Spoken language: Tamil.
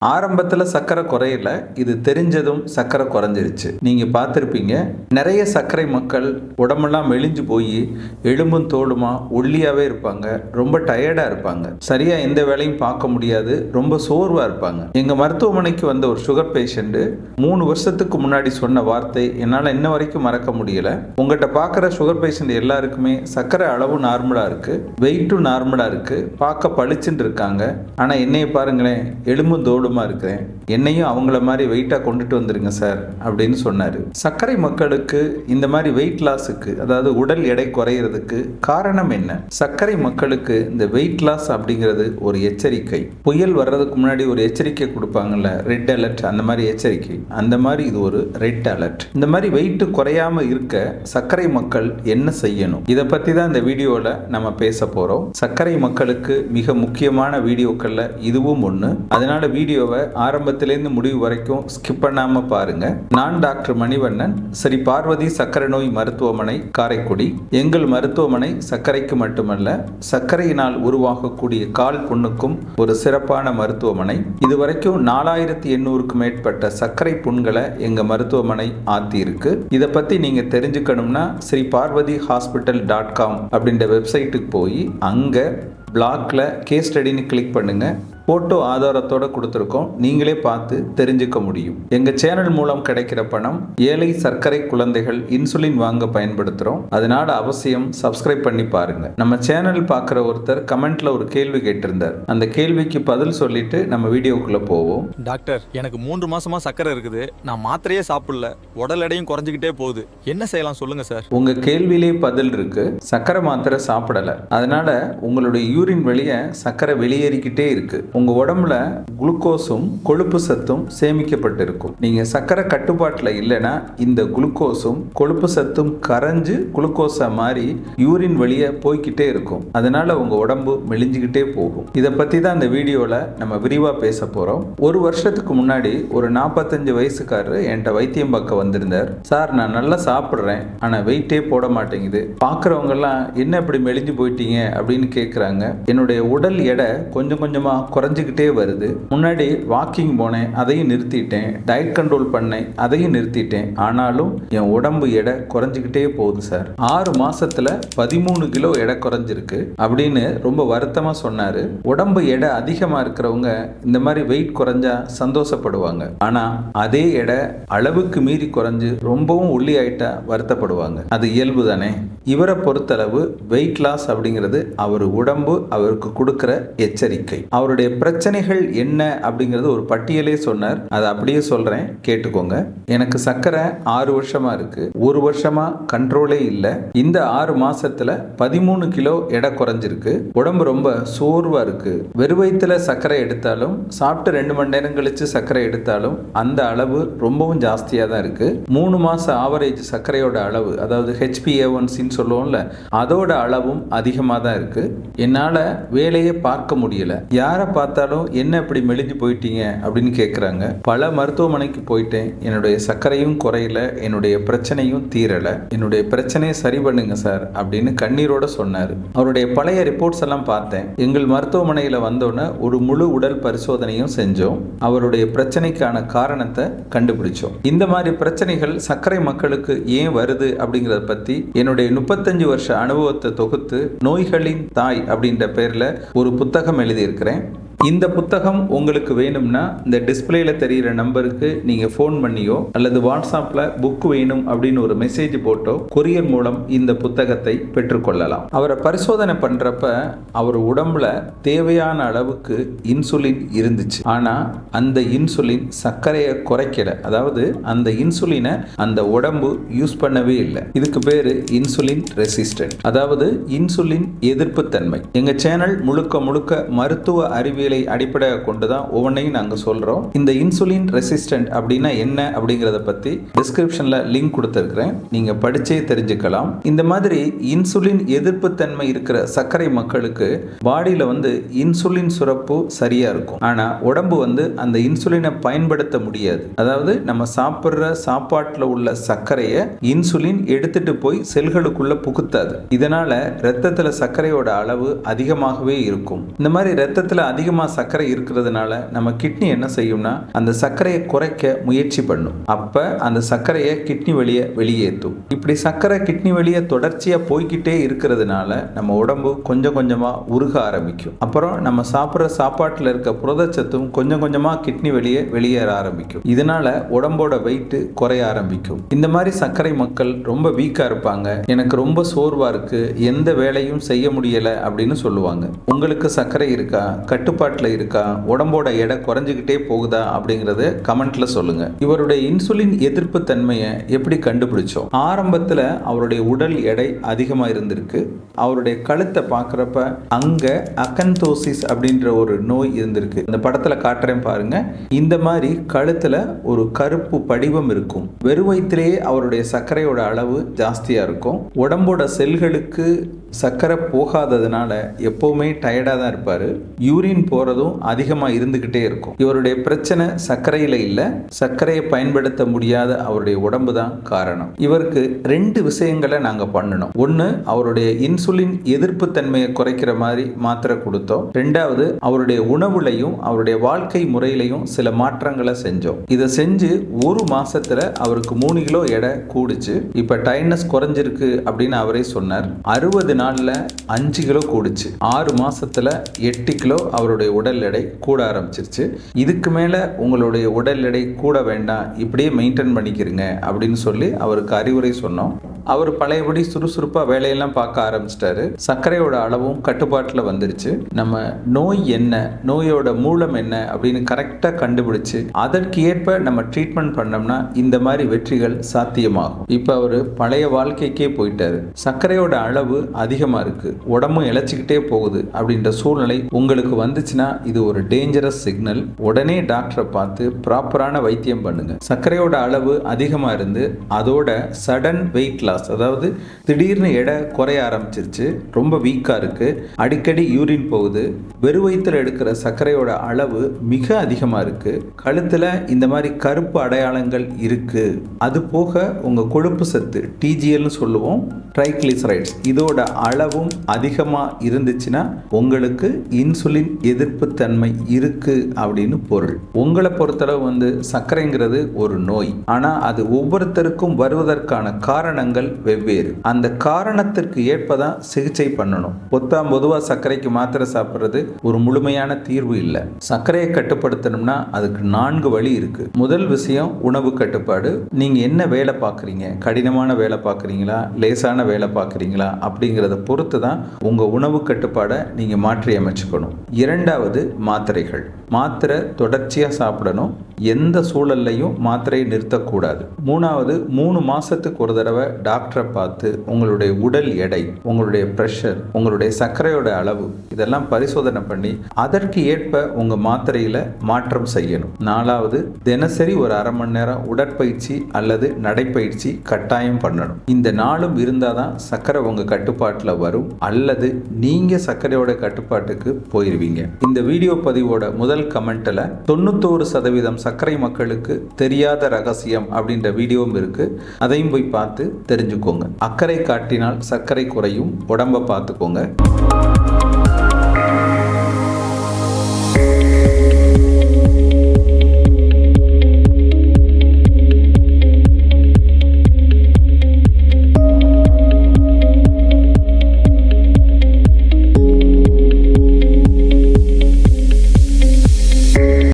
ஆரம்பத்தில் சர்க்கரை குறையல, இது தெரிஞ்சதும் சர்க்கரை குறைஞ்சிருச்சு. நீங்கள் பார்த்துருப்பீங்க, நிறைய சர்க்கரை மக்கள் உடம்பெல்லாம் மெலிஞ்சு போய் எலும்பும் தோலுமா ஒல்லியாகவே இருப்பாங்க, ரொம்ப டயர்டாக இருப்பாங்க, சரியாக எந்த வேலையும் பார்க்க முடியாது, ரொம்ப சோர்வாக இருப்பாங்க. எங்கள் மருத்துவமனைக்கு வந்த ஒரு சுகர் பேஷண்ட்டு 3 வருஷத்துக்கு முன்னாடி சொன்ன வார்த்தை என்னால் இன்ன வரைக்கும் மறக்க முடியல. உங்கள்கிட்ட பார்க்குற சுகர் பேஷண்ட் எல்லாருக்குமே சர்க்கரை அளவு நார்மலாக இருக்குது, வெயிட்டும் நார்மலாக இருக்குது, பார்க்க பளிச்சுன்னு இருக்காங்க. ஆனால் என்னையை பாருங்களேன், எலும்பும் தோலும் இருக்கிறேன், என்னையும் அவங்கள மாதிரி வெயிட்டா கொண்டுட்டு வந்துருங்க சார் அப்படின்னு சொன்னாரு. சர்க்கரை மக்களுக்கு இந்த மாதிரி வெயிட் லாஸுக்கு, அதாவது உடல் எடை குறையிறதுக்கு காரணம் என்ன? சர்க்கரை மக்களுக்கு இந்த வெயிட் லாஸ் அப்படிங்கிறது ஒரு எச்சரிக்கை. புயல் வர்றதுக்கு முன்னாடி ஒரு எச்சரிக்கை கொடுப்பாங்கல்ல, ரெட் அலர்ட், அந்த மாதிரி எச்சரிக்கை. அந்த மாதிரி இது ஒரு ரெட் அலர்ட். இந்த மாதிரி வெயிட் குறையாம இருக்க சர்க்கரை மக்கள் என்ன செய்யணும்? இதை பத்தி தான் இந்த வீடியோல நம்ம பேச போறோம். சர்க்கரை மக்களுக்கு மிக முக்கியமான வீடியோக்கள்ல இதுவும் ஒண்ணு. அதனால வீடியோவை ஆரம்பத்திலேருந்து முடிவு வரைக்கும் ஸ்கிப் பண்ணாம பாருங்க. நான் டாக்டர் மணிவண்ணன், ஸ்ரீ பார்வதி சர்க்கரை நோய் மருத்துவமனை, காரைக்குடி. எங்கள் மருத்துவமனை சர்க்கரைக்கு மட்டுமல்ல, சர்க்கரையினால் உருவாகக்கூடிய கால் புண்ணுக்கும் ஒரு சிறப்பான மருத்துவமனை. இதுவரைக்கும் 4800க்கும் மேற்பட்ட சர்க்கரை புண்களை எங்க மருத்துவமனை ஆத்தி இருக்கு. இதை பத்தி நீங்க தெரிஞ்சுக்கணும்னா ஸ்ரீ பார்வதி ஹாஸ்பிட்டல்.com அப்படின்ற வெப்சைட்டுக்கு போய் அங்க பிளாக்ல கேஸ் ஸ்டடின்னு கிளிக் பண்ணுங்க. போட்டோ ஆதாரத்தோட கொடுத்துருக்கோம், நீங்களே பார்த்து தெரிஞ்சுக்க முடியும். எங்க சேனல் மூலம் கிடைக்கிற பணம் ஏழை சர்க்கரை குழந்தைகள் இன்சுலின் வாங்க பயன்படுத்துறோம். அதனால அவசியம் சப்ஸ்கிரைப் பண்ணி பாருங்க. நம்ம சேனல் பார்க்குற ஒருத்தர் கமெண்ட்ல ஒரு கேள்வி கேட்டிருந்தார். அந்த கேள்விக்கு பதில் சொல்லிட்டு நம்ம வீடியோக்குள்ள போவோம். டாக்டர், எனக்கு 3 மாசமா சர்க்கரை இருக்குது, நான் மாத்திரையே சாப்பிடல, உடல் எடையும் குறைஞ்சிக்கிட்டே போகுது, என்ன செய்யலாம் சொல்லுங்க சார்? உங்க கேள்வியிலே பதில் இருக்கு. சர்க்கரை மாத்திரை சாப்பிடல, அதனால உங்களுடைய யூரின் வழிய சர்க்கரை வெளியேறிக்கிட்டே இருக்கு. உங்க உடம்புல குளுக்கோஸும் கொழுப்பு சத்தும் சேமிக்கப்பட்டிருக்கும். நீங்க சர்க்கரை கட்டுப்பாட்டில் இல்லைன்னா இந்த குளுக்கோஸும் கொழுப்பு சத்தும் கரைஞ்சு குளுக்கோஸா மாறி யூரின் வழிய போய்கிட்டே இருக்கும். அதனால உங்க உடம்பு மெலிஞ்சுக்கிட்டே போகும். இதை பத்தி தான் இந்த வீடியோல நம்ம விரிவா பேச போறோம். ஒரு வருஷத்துக்கு முன்னாடி ஒரு 45 வயசுக்காரர் என்கிட்ட வைத்தியம் பார்க்க வந்திருந்தார். சார், நான் நல்லா சாப்பிட்றேன், ஆனா வெயிட்டே போட மாட்டேங்குது. பார்க்குறவங்க எல்லாம் என்ன இப்படி மெலிஞ்சு போயிட்டீங்க அப்படின்னு கேட்குறாங்க. என்னுடைய உடல் எடை கொஞ்சம் கொஞ்சமா குறைஞ்சிக்கிட்டே வருது. முன்னாடி வாக்கிங் போனேன், அதையும் நிறுத்திட்டேன், டயட் கண்ட்ரோல் பண்ணேன், அதையும் நிறுத்திட்டேன், ஆனாலும் என் உடம்பு எடை குறைஞ்சிக்கிட்டே போகுது சார். 6 மாசத்துல 13 கிலோ எடை குறைஞ்சிருக்கு அப்படின்னு ரொம்ப வருத்தமா சொன்னாரு. உடம்பு எடை அதிகமா இருக்கிறவங்க இந்த மாதிரி வெயிட் குறைஞ்சா சந்தோஷப்படுவாங்க. ஆனா அதே எடை அளவுக்கு மீறி குறைஞ்சு ரொம்பவும் ஒல்லி ஆயிட்டா வருத்தப்படுவாங்க. அது இயல்பு தானே. இவரை பொறுத்தளவு வெயிட் லாஸ் அப்படிங்கிறது அவர் உடம்பு அவருக்கு கொடுக்கிற எச்சரிக்கை. அவருடைய பிரச்சனைகள் என்ன அப்படிங்கிறது ஒரு பட்டியலே சொன்னார். அதை அப்படியே சொல்றேன், கேட்டுக்கோங்க. எனக்கு சர்க்கரை 6 வருஷமா இருக்கு, 1 வருஷமா கண்ட்ரோலே இல்லை. இந்த 6 மாசத்துல 13 கிலோ எடை குறைஞ்சிருக்கு. உடம்பு ரொம்ப சோர்வா இருக்கு. வெறும் வயிற்றுல சர்க்கரை எடுத்தாலும், சாப்பிட்டு 2 மணி நேரம் கழிச்சு சர்க்கரை எடுத்தாலும் அந்த அளவு ரொம்பவும் ஜாஸ்தியா தான் இருக்கு. 3 மாச ஆவரேஜ் சர்க்கரையோட அளவு, அதாவது HbA1c சொல்லுவோம்ல, அதோட அளவும் அதிகமாக தான் இருக்கு. என்னால வேலையை பார்க்க முடியல. யாரை பார்த்தாலும் என்ன இப்படி மெலிஞ்சு போயிட்டீங்க அப்படின்னு கேட்குறாங்க. பல மருத்துவமனைக்கு போயிட்டேன், என்னுடைய சர்க்கரையும் குறையல, என்னுடைய பிரச்சனையும் தீரல, என்னுடைய பிரச்சனையை சரி பண்ணுங்க சார் அப்படின்னு கண்ணீரோட சொன்னார். அவருடைய பழைய ரிப்போர்ட்ஸ் எல்லாம் பார்த்தேன். எங்கள் மருத்துவமனையில் வந்தோன்னே ஒரு முழு உடல் பரிசோதனையும் செஞ்சோம். அவருடைய பிரச்சனைக்கான காரணத்தை கண்டுபிடிச்சோம். இந்த மாதிரி பிரச்சனைகள் சர்க்கரை மக்களுக்கு ஏன் வருது அப்படிங்கிறத பற்றி என்னுடைய 35 வருஷ அனுபவத்தை தொகுத்து நோய்களின் தாய் அப்படின்ற பேர்ல ஒரு புத்தகம் எழுதியிருக்கிறேன். இந்த புத்தகம் உங்களுக்கு வேணும்னா இந்த டிஸ்பிளேல தெரிகிற நம்பருக்கு நீங்க ஃபோன் பண்ணியோ அல்லது வாட்ஸ்அப்ல புக் வேணும் அப்படின்னு ஒரு மெசேஜ் போட்டோ கொரியர் மூலம் இந்த புத்தகத்தை பெற்றுக்கொள்ளலாம். அவரை பரிசோதனை பண்றப்ப அவர் உடம்புல தேவையான அளவுக்கு இன்சுலின் இருந்துச்சு. ஆனா அந்த இன்சுலின் சர்க்கரையை குறைக்கல. அதாவது அந்த இன்சுலினை அந்த உடம்பு யூஸ் பண்ணவே இல்லை. இதுக்கு பேரு இன்சுலின் ரெசிஸ்டன்ட், அதாவது இன்சுலின் எதிர்ப்பு தன்மை. எங்க சேனல் முழுக்க முழுக்க மருத்துவ அறிவியல் அடிப்படையாக கொண்டுதான் ஒவ்வொன்றையும் நாங்க சொல்றோம். இந்த இன்சுலின் ரெசிஸ்டன்ட் அப்படின்னா என்ன அப்படிங்கறத பத்தி டிஸ்கிரிப்ஷன்ல லிங்க் கொடுத்திருக்கிறேன், நீங்க படிச்சே தெரிஞ்சுக்கலாம். இந்த மாதிரி இன்சுலின் எதிர்ப்பு தன்மை இருக்கிற சர்க்கரை மக்களுக்கு பாடியில இன்சுலின் சுரப்பு சரியா இருக்கும். ஆனா உடம்பு அந்த இன்சுலினை பயன்படுத்த முடியாது. அதாவது நம்ம சாப்பிடுற சாப்பாட்டுல உள்ள சர்க்கரையை இன்சுலின் எடுத்துட்டு போய் செல்களுக்குள்ள புகுத்தாது. இதனால ரத்தத்துல சர்க்கரையோட அளவு அதிகமாகவே இருக்கும். இந்த மாதிரி ரத்தத்துல அதிகமா அதிகமாக சர்க்கரை இருக்கிறதுனால நம்ம கிட்னி என்ன செய்யும்னா அந்த சர்க்கரையை குறைக்க முயற்சி பண்ணும். அப்போ அந்த சர்க்கரையை கிட்னி வழியை வெளியேற்றும். இப்படி சர்க்கரை கிட்னி வழியை தொடர்ச்சியாக போய்கிட்டே இருக்கிறதுனால நம்ம உடம்பு கொஞ்சம் கொஞ்சமாக உருக ஆரம்பிக்கும். அப்புறம் நம்ம சாப்பிட்ற சாப்பாட்டில் இருக்க புரதச்சத்தும் கொஞ்சம் கொஞ்சமாக கிட்னி வழியே வெளியேற ஆரம்பிக்கும். இதனால உடம்போட வெயிட் குறைய ஆரம்பிக்கும். இந்த மாதிரி சர்க்கரை மக்கள் ரொம்ப வீக்காக இருப்பாங்க. எனக்கு ரொம்ப சோர்வாக இருக்கு, எந்த வேலையும் செய்ய முடியலை அப்படின்னு சொல்லுவாங்க. உங்களுக்கு சர்க்கரை இருக்கா, கட்டுப்பாட்டில் இருக்கா, உடம்போட எடை குறைஞ்சிக்கிட்டே போகுதா அப்படிங்கறத கமெண்ட்ல சொல்லுங்க. இவருடைய இன்சுலின் எதிர்ப்பு தன்மையை எப்படி கண்டுபிடிச்சோம்? ஆரம்பத்தில் அவருடைய உடல் எடை அதிகமாக இருந்திருக்கு. அவருடைய கழுத்தை பார்க்குறப்ப அங்க அகந்தோசிஸ் அப்படின்ற ஒரு நோய் இருந்திருக்கு. இந்த படத்தில் காட்டுறேன் பாருங்க. இந்த மாதிரி கழுத்துல ஒரு கருப்பு படிவம் இருக்கும். வெறும் வயிற்றிலேயே அவருடைய சர்க்கரையோட அளவு ஜாஸ்தியா இருக்கும். உடம்போட செல்களுக்கு சர்க்கரை போகாததுனால எப்பவுமே டயர்டாக தான் இருப்பார். யூரின் போகிறதும் அதிகமாக இருந்துக்கிட்டே இருக்கும். இவருடைய பிரச்சனை சர்க்கரையில் இல்லை, சர்க்கரையை பயன்படுத்த முடியாத அவருடைய உடம்பு தான் காரணம். இவருக்கு 2 விஷயங்களை நாங்கள் பண்ணணும். ஒன்று, அவருடைய இன்சுலின் எதிர்ப்பு தன்மையை குறைக்கிற மாதிரி மாத்திரை கொடுத்தோம். 2வது, அவருடைய உணவுலையும் அவருடைய வாழ்க்கை முறையிலையும் சில மாற்றங்களை செஞ்சோம். இதை செஞ்சு 1 மாசத்துல அவருக்கு 3 கிலோ எடை கூடுச்சு. இப்போ டயர்ட்னஸ் குறைஞ்சிருக்கு அப்படின்னு அவரே சொன்னார். 60 நாள்ல 5 கிலோ கூடுச்சு. 6 மாசத்துல 8 கிலோ அவருடைய உடல் எடை கூட ஆரம்பிச்சிருச்சு. இதுக்கு மேல உங்களுடைய உடல் எடை கூட வேண்டாம், இப்படியே மெயின்டைன் பண்ணிக்கிறீங்க அப்படின்னு சொல்லி அவருக்கு அறிவுரை சொன்னோம். அவர் பழையபடி சுறுசுறுப்பாக வேலையெல்லாம் பார்க்க ஆரம்பிச்சிட்டாரு. சர்க்கரையோட அளவும் கட்டுப்பாட்டில் வந்துருச்சு. நம்ம நோய் என்ன, நோயோட மூலம் என்ன அப்படின்னு கரெக்டாக கண்டுபிடிச்சு அதற்கு ஏற்ப நம்ம ட்ரீட்மெண்ட் பண்ணோம்னா இந்த மாதிரி வெற்றிகள் சாத்தியமாகும். இப்போ அவர் பழைய வாழ்க்கைக்கே போயிட்டாரு. சர்க்கரையோட அளவு அதிகமாக இருக்கு, உடம்பும் இழைச்சிக்கிட்டே போகுது அப்படின்ற சூழ்நிலை உங்களுக்கு வந்துச்சுன்னா இது ஒரு டேஞ்சரஸ் சிக்னல். உடனே டாக்டரை பார்த்து ப்ராப்பரான வைத்தியம் பண்ணுங்க. சர்க்கரையோட அளவு அதிகமாக இருந்து அதோட சடன் வெயிட் லாஸ், அதாவது திடீர்னு எடை குறைய ஆரம்பிச்சிருச்சு, ரொம்ப வீக்காக இருக்கு, அடிக்கடி யூரின் போகுது, வெறும் வயிற்றில் எடுக்கிற சர்க்கரையோட அளவு மிக அதிகமாக இருக்கு, கழுத்தில் இந்த மாதிரி கருப்பு அடையாளங்கள் இருக்கு, அது போக உங்கள் கொழுப்பு சத்து டிஜிஎல்னு சொல்லுவோம், ட்ரைக்ளிசரைட்ஸ், இதோட அளவும் அதிகமாக இருந்துச்சுன்னா உங்களுக்கு இன்சுலின் எதிர்ப்பு தன்மை இருக்கு அப்படின்னு பொருள். உங்களை பொறுத்தளவு சர்க்கரைங்கிறது ஒரு நோய். ஆனால் அது ஒவ்வொருத்தருக்கும் வருவதற்கான காரணங்கள் வெவ்வேறு. அந்த காரணத்திற்கு ஏற்பதான் சிகிச்சை பண்ணணும். பொதுவாக சர்க்கரைக்கு மாத்திரை சாப்பிட்றது ஒரு முழுமையான தீர்வு இல்லை. சர்க்கரையை கட்டுப்படுத்தணும்னா அதுக்கு 4 வழி இருக்கு. முதல் விஷயம் உணவு கட்டுப்பாடு. நீங்க என்ன வேலை பார்க்குறீங்க, கடினமான வேலை பார்க்குறீங்களா, லேசான வேலை பார்க்குறீங்களா அப்படிங்கிறத பொறுத்து தான் உங்க உணவு கட்டுப்பாடை நீங்க மாற்றி அமைச்சுக்கணும். 2வது மாத்திரைகள். மாத்திரை தொடர்ச்சியாக சாப்பிடணும், எந்த சூழல்லையும் மாத்திரையை நிறுத்தக்கூடாது. 3வது 3 மாசத்துக்கு ஒரு தடவை டாக்டரை பார்த்து உங்களுடைய உடல் எடை, உங்களுடைய பிரஷர், உங்களுடைய சர்க்கரையோட அளவு இதெல்லாம் பரிசோதனை பண்ணி அதற்கு ஏற்ப உங்க மாத்திரையில மாற்றம் செய்யணும். 4வது தினசரி ஒரு அரை மணி நேரம் உடற்பயிற்சி அல்லது நடைப்பயிற்சி கட்டாயம் பண்ணணும். இந்த 4ம் இருந்தாதான் சர்க்கரை உங்க கட்டுப்பாட்டில் வரும், அல்லது நீங்க சர்க்கரையோட கட்டுப்பாட்டுக்கு போயிருவீங்க. இந்த வீடியோ பதிவோட முதல் கமெண்ட்ல 91% சர்க்கரை மக்களுக்கு தெரியாத ரகசியம் அப்படின்ற வீடியோவும் இருக்கு. அதையும் போய் பார்த்து தெரிஞ்சுக்கோங்க. அக்கறை காட்டினால் சர்க்கரை குறையும். உடம்ப பார்த்துக்கோங்க.